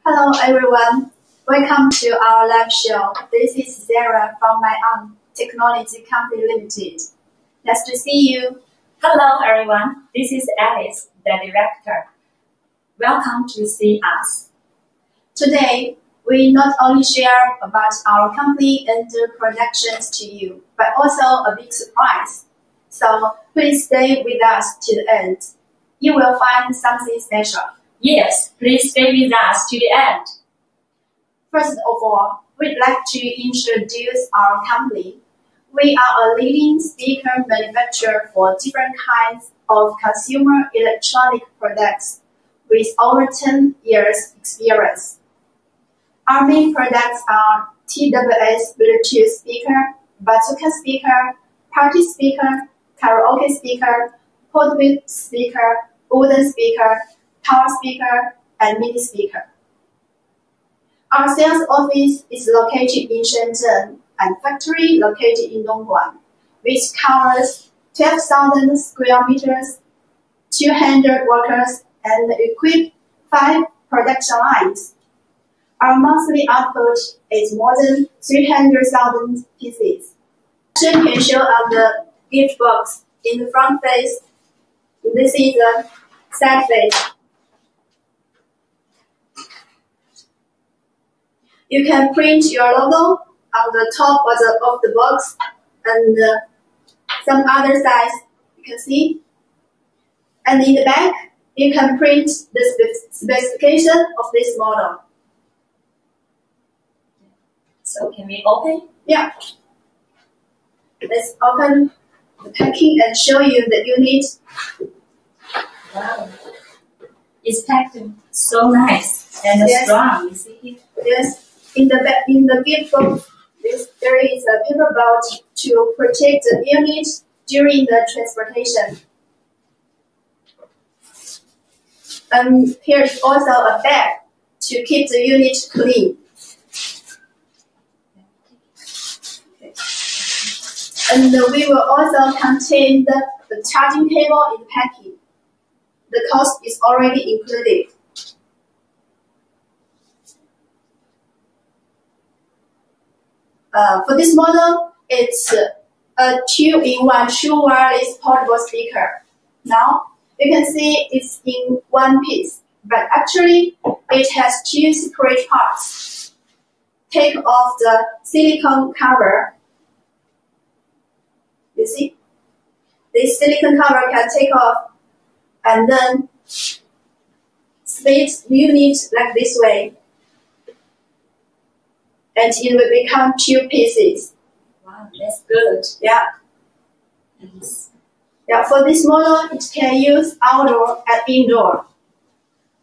Hello everyone, welcome to our live show. This is Sarah from my own technology company limited. Nice to see you. Hello everyone, this is Alice, the director. Welcome to see us. Today, we not only share about our company and the productions to you, but also a big surprise. So please stay with us to the end. You will find something special. Yes, please stay with us to the end. First of all, we'd like to introduce our company. We are a leading speaker manufacturer for different kinds of consumer electronic products with over 10 years experience. Our main products are TWS Bluetooth speaker, bazooka speaker, party speaker, karaoke speaker, portable speaker, wooden speaker, power speaker, and mini speaker. Our sales office is located in Shenzhen and factory located in Dongguan, which covers 12,000 square meters, 200 workers, and equipped 5 production lines. Our monthly output is more than 300,000 pieces. As you can show on the gift box in the front face, this is the side face. You can print your logo on the top of the box and some other size you can see. And in the back, you can print the specification of this model. So can we open? Yeah. Let's open the packing and show you the unit. Wow. It's packed so nice and strong. You see here? Yes. In the gift box, there is a paper belt to protect the unit during the transportation. And here is also a bag to keep the unit clean. Okay. And we will also contain the charging cable in the packing. The cost is already included. For this model, it's a 2-in-1 true wireless portable speaker. Now, you can see it's in one piece, but actually it has 2 separate parts. Take off the silicone cover. You see? This silicone cover can take off and then split unit like this way. And it will become 2 pieces. Wow, that's good. Yeah. Nice. Yeah, for this model, it can use outdoor and indoor.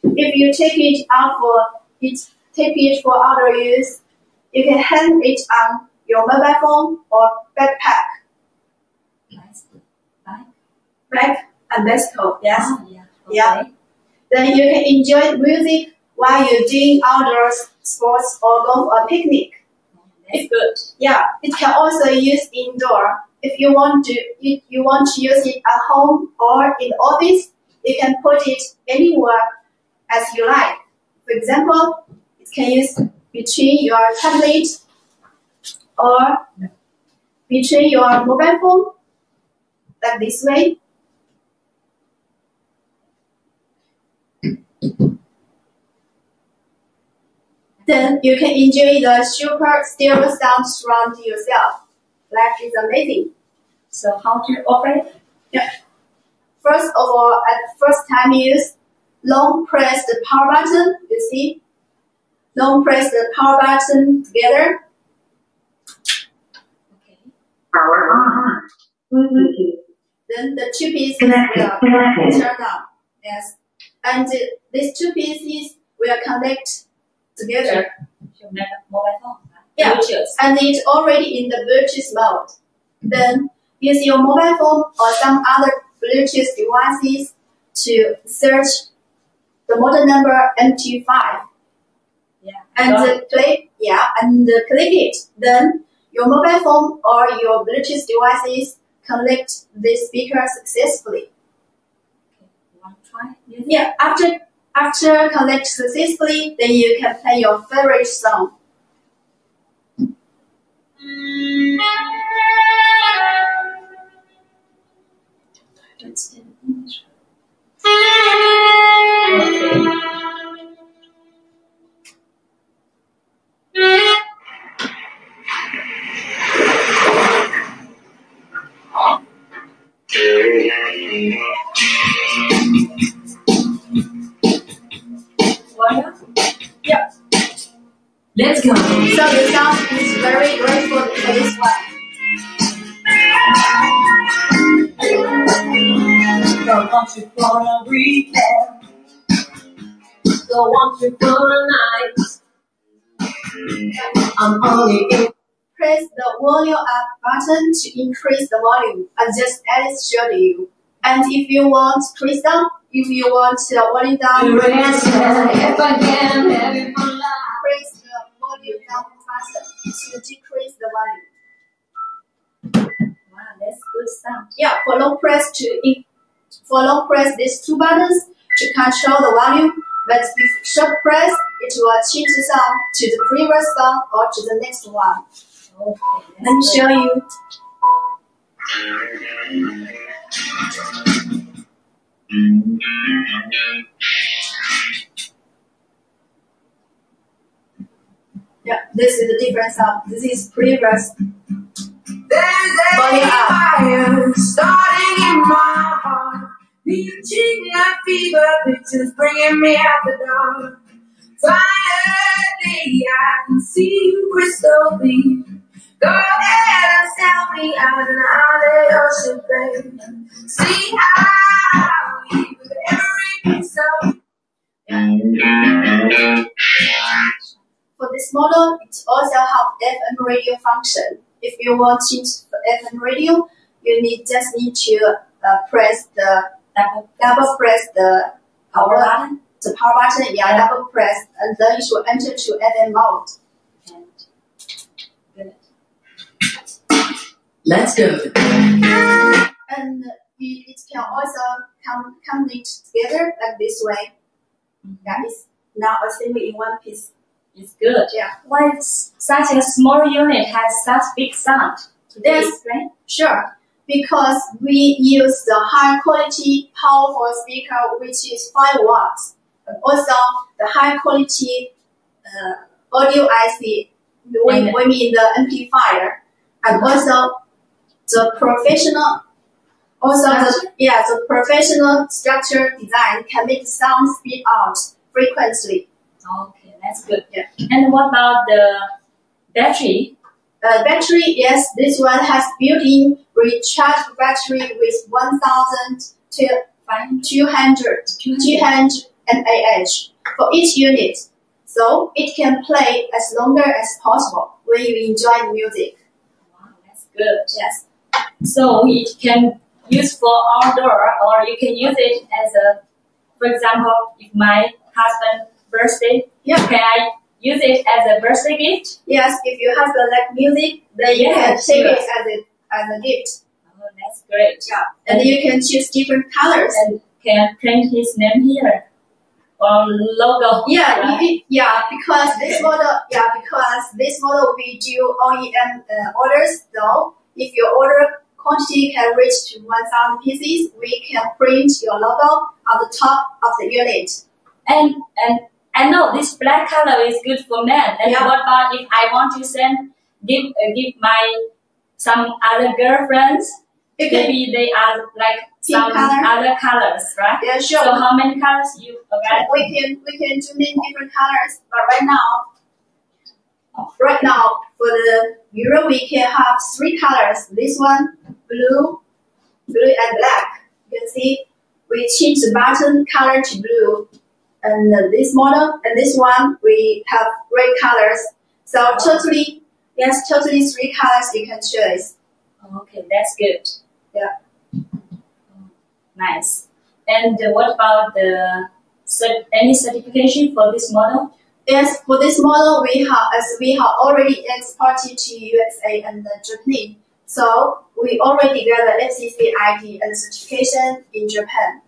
If you take it for outdoor use, you can hang it on your mobile phone or backpack. Nice. Bag and bicycle, yes. Oh, yeah. Okay. Yeah. Then you can enjoy music while you're doing outdoors sports or go for a picnic. That's good. Yeah, it can also use indoor. If you want to use it at home or in the office, you can put it anywhere as you like. For example, it can use between your tablet or between your mobile phone, like this way. Then you can enjoy the super stereo sound surround yourself. Life is amazing. So how to operate? Yeah. First of all, at first time use, long press the power button. You see, long press the power button together. Okay. Power on. Then the 2 pieces will turn on. Yes, and these 2 pieces will connect together. Your mobile phone. Yeah, Bluetooth. and it's already in the Bluetooth mode. Then use your mobile phone or some other Bluetooth devices to search the model number MT-5. Yeah. And click it. Then your mobile phone or your Bluetooth devices connect this speaker successfully. Okay. You want to try? Yeah, after After connect successfully, then you can play your favorite song. Yeah. Let's go. So the sound is very grateful for this one. Don't want you for a weekend. Don't want you for a night. I'm only in. Press the volume up button to increase the volume, as just Alice showed you. And if you want increase down, if you want the volume down, press the volume down button to decrease the volume. Wow, that's good sound. Yeah, for long press these two buttons to control the volume. But if short press, it will change the sound to the previous song or to the next one. Okay, let me show you. Yeah, this is the different sound. This is previous. Volume up. Fire starting in my heart, reaching a fever, pictures bringing me out the dark. Finally, I can see you crystal clear. Go ahead and sell me out in the ocean, babe. See how you with every piece of. For this model, it also have FM radio function. If you want to change the FM radio, you just need to press the double press the Power button. The power button, yeah, double press, and then it will enter to FM mode. And good. Let's go. And it can also connect together like this way. That is now assembly in one piece. It's good. Yeah. Why such a small unit has such big sound? Yes, sure. Because we use the high quality, powerful speaker, which is 5 watts. And also the high quality audio IC, we mean the MT-5. And also the professional, the professional structure design can make the sound speed out frequently. Okay, that's good. Yeah. And what about the battery? Battery, yes, this one has built-in recharge battery with 1,200 mAh for each unit, so it can play as longer as possible when you enjoy the music. Wow, that's good. Yes. So it can use for outdoor, or you can use it as a, for example, if my husband's birthday, can I use it as a birthday gift? Yes, if your husband like music, then you can take it as a gift. Oh, that's great. Yeah, and you can choose different colors. And can print his name here or logo. Yeah, right? because this model we do OEM orders. So if your order quantity can reach to 1,000 pieces, we can print your logo on the top of the unit. And I know this black color is good for men. And what about if I want to give my some other girlfriends? Maybe they are like some other colors, right? Yeah, sure. So how many colors you available? We can do many different colors, but right now for the Euro we can have 3 colors. This one, blue and black. You can see we change the button color to blue. And this model and this one we have red colors. So totally 3 colors you can choose. Okay, that's good. Yeah. Nice. And what about any certification for this model? Yes, for this model we have already exported to USA and Japan. So we already got the FCC ID and certification in Japan.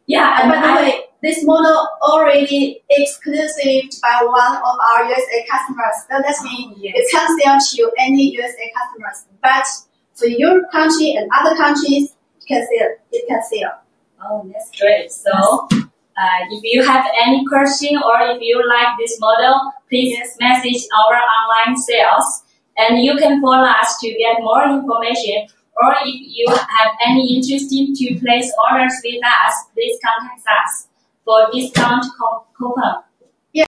Yeah, and by the way, this model already exclusive by one of our USA customers. So that means Yes. it can sell to any USA customers. But for your country and other countries, it can sell. Oh, that's great. So, if you have any question or if you like this model, please message our online sales. And you can follow us to get more information. Or if you have any interest to place orders with us, please contact us for discount coupon.